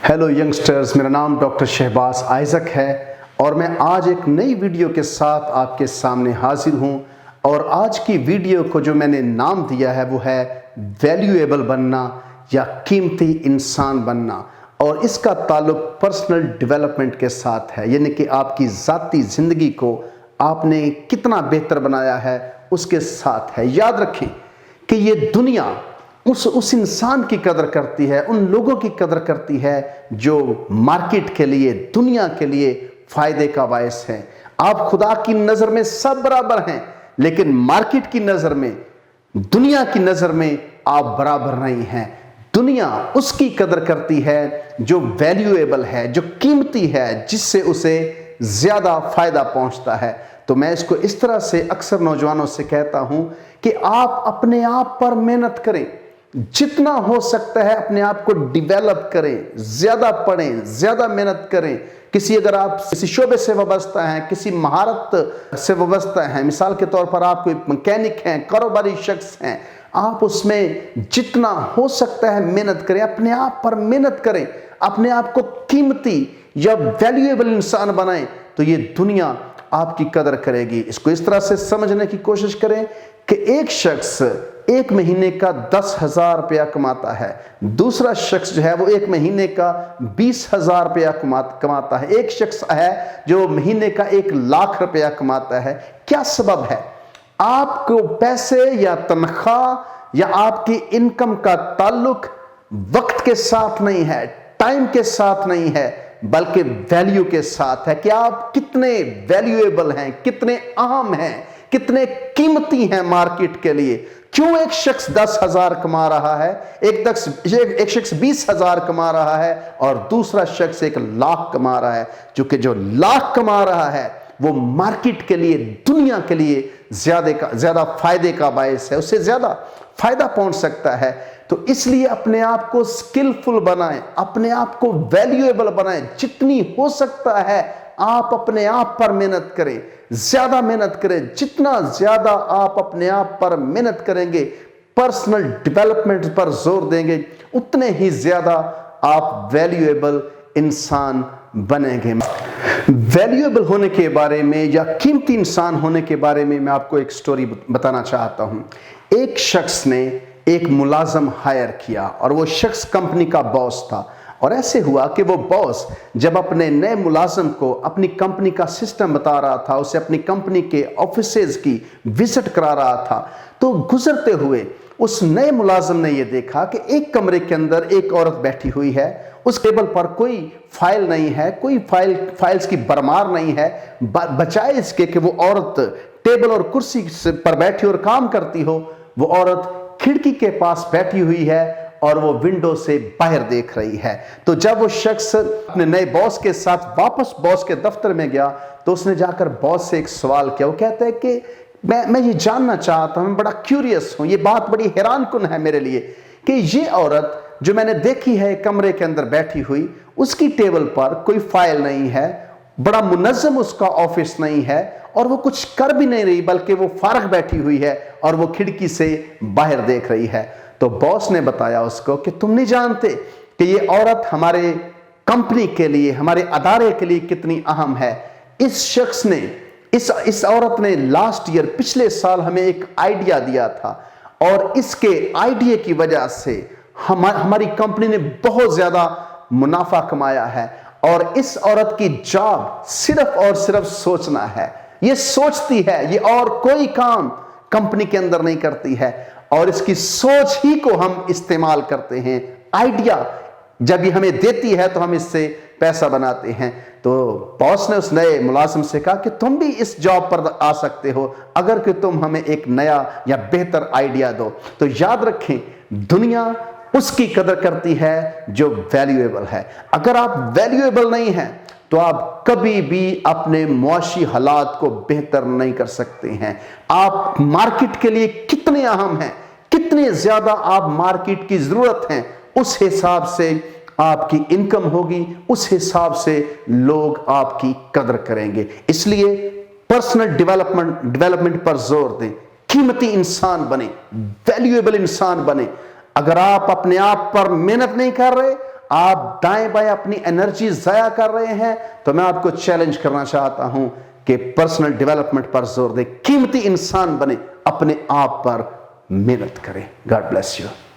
Hello youngsters, मेरा नाम doctor Shahbaz Isaac है और मैं आज एक नई वीडियो के साथ आपके सामने हाजिर हूं। और आज की वीडियो को जो मैंने नाम दिया है वो है वैल्यूएबल बनना या कीमती इंसान बनना। और इसका ताल्लुक पर्सनल डेवलपमेंट के साथ है, यानी कि आपकी ज़ाती ज़िंदगी को आपने कितना बेहतर बनाया है उसके साथ है। याद रखें कि ये दुनिया उस इंसान की कदर करती है, उन लोगों की कदर करती है जो मार्केट के लिए, दुनिया के लिए फायदे का बायस है। आप खुदा की नज़र में सब बराबर हैं, लेकिन मार्केट की नज़र में, दुनिया की नज़र में आप बराबर नहीं हैं। दुनिया उसकी कदर करती है जो वैल्यूएबल है, जो कीमती है, जिससे उसे ज़्यादा फायदा पहुंचता है। तो मैं इसको इस तरह से अक्सर नौजवानों से कहता हूं कि आप अपने आप पर मेहनत करें, जितना हो सकता है अपने आप को डेवलप करें, ज़्यादा पढ़ें, ज़्यादा मेहनत करें। अगर आप किसी शोबे से वाबस्ता हैं, किसी महारत से वाबस्ता हैं, मिसाल के तौर पर आप कोई मैकेनिक हैं, कारोबारी शख्स हैं, आप उसमें जितना हो सकता है मेहनत करें, अपने आप पर मेहनत करें, अपने आप को कीमती या वैल्यूएबल इंसान बनाएं, तो ये दुनिया आपकी कदर करेगी। इसको इस तरह से समझने की कोशिश करें कि एक शख्स एक महीने का 10,000 रुपया कमाता है, दूसरा शख्स जो है वो एक महीने का 20,000 रुपया कमाता है, एक शख्स है जो महीने का 1,00,000 रुपया कमाता है। क्या सबब है? आपको पैसे या तनख्वाह या आपकी इनकम का ताल्लुक वक्त के साथ नहीं है, टाइम के साथ नहीं है, बल्कि वैल्यू के साथ है कि आप कितने वैल्यूएबल हैं, कितने अहम हैं, कितने कीमती हैं मार्केट के लिए। क्यों एक शख्स 10,000 कमा रहा है, एक शख्स 20,000 कमा रहा है और दूसरा शख्स 1,00,000 कमा रहा है? क्योंकि जो लाख कमा रहा है वो मार्केट के लिए, दुनिया के लिए ज्यादा फायदे का बायस है, उससे ज्यादा फायदा पहुंच सकता है। तो इसलिए अपने आप को स्किलफुल बनाएं, अपने आप को वैल्यूएबल बनाएं। जितनी हो सकता है आप अपने आप पर मेहनत करें, ज्यादा मेहनत करें। जितना ज्यादा आप अपने आप पर मेहनत करेंगे, पर्सनल डेवलपमेंट पर जोर देंगे, उतने ही ज्यादा आप वैल्यूएबल इंसान बनेंगे। वैल्यूएबल होने के बारे में या कीमती इंसान होने के बारे में मैं आपको एक स्टोरी बताना चाहता हूं। एक शख्स ने एक मुलाजिम हायर किया और वो शख्स कंपनी का बॉस था। और ऐसे हुआ कि वो बॉस जब अपने नए मुलाजिम को अपनी कंपनी का सिस्टम बता रहा था, उसे अपनी कंपनी के ऑफिसेज की विजिट करा रहा था, तो गुजरते हुए उस नए मुलाजिम ने यह देखा कि एक कमरे के अंदर एक औरत बैठी हुई है, उस टेबल पर कोई फाइल नहीं है, कोई फाइल्स की भरमार नहीं है, बजाय इसके कि वो औरत टेबल और कुर्सी पर बैठी और काम करती हो, वो औरत खिड़की के पास बैठी हुई है और वो विंडो से बाहर देख रही है। तो जब वो शख्स अपने नए बॉस के साथ वापस बॉस के दफ्तर में गया तो उसने जाकर बॉस से एक सवाल किया। वो कहता है कि मैं ये जानना चाहता हूं, मैं बड़ा क्यूरियस हूं, ये बात बड़ी हैरानकुन है मेरे लिए कि ये औरत जो मैंने देखी है कमरे के अंदर बैठी हुई, उसकी टेबल पर कोई फाइल नहीं है, बड़ा मुनज़्ज़म उसका ऑफिस नहीं है और वो कुछ कर भी नहीं रही, बल्कि वो फारग बैठी हुई है और वो खिड़की से बाहर देख रही है। तो बॉस ने बताया उसको कि तुम नहीं जानते कि ये औरत हमारे कंपनी के लिए, हमारे अदारे के लिए कितनी अहम है। इस शख्स ने, इस औरत ने लास्ट ईयर, पिछले साल हमें एक आइडिया दिया था और इसके आइडिया की वजह से हमारी कंपनी ने बहुत ज्यादा मुनाफा कमाया है। और इस औरत की जॉब सिर्फ और सिर्फ सोचना है, ये सोचती है, ये और कोई काम कंपनी के अंदर नहीं करती है और इसकी सोच ही को हम इस्तेमाल करते हैं। आइडिया जब ये हमें देती है तो हम इससे पैसा बनाते हैं। तो बॉस ने उस नए मुलाजिम से कहा कि तुम भी इस जॉब पर आ सकते हो अगर कि तुम हमें एक नया या बेहतर आइडिया दो। तो याद रखें, दुनिया उसकी कदर करती है जो वैल्यूएबल है। अगर आप वैल्यूएबल नहीं हैं तो आप कभी भी अपने मुआशी हालात को बेहतर नहीं कर सकते हैं। आप मार्केट के लिए कितने अहम हैं, कितने ज्यादा आप मार्केट की जरूरत है, उस हिसाब से आपकी इनकम होगी, उस हिसाब से लोग आपकी कदर करेंगे। इसलिए पर्सनल डेवलपमेंट पर जोर दें, कीमती इंसान बने, वैल्यूएबल इंसान बने। अगर आप अपने आप पर मेहनत नहीं कर रहे, آپ دائیں بائیں اپنی انرجی ضائع کر رہے ہیں، تو میں آپ کو چیلنج کرنا چاہتا ہوں کہ پرسنل ڈیولپمنٹ پر زور دیں، قیمتی انسان بنے، اپنے آپ پر محنت کریں۔ God bless you.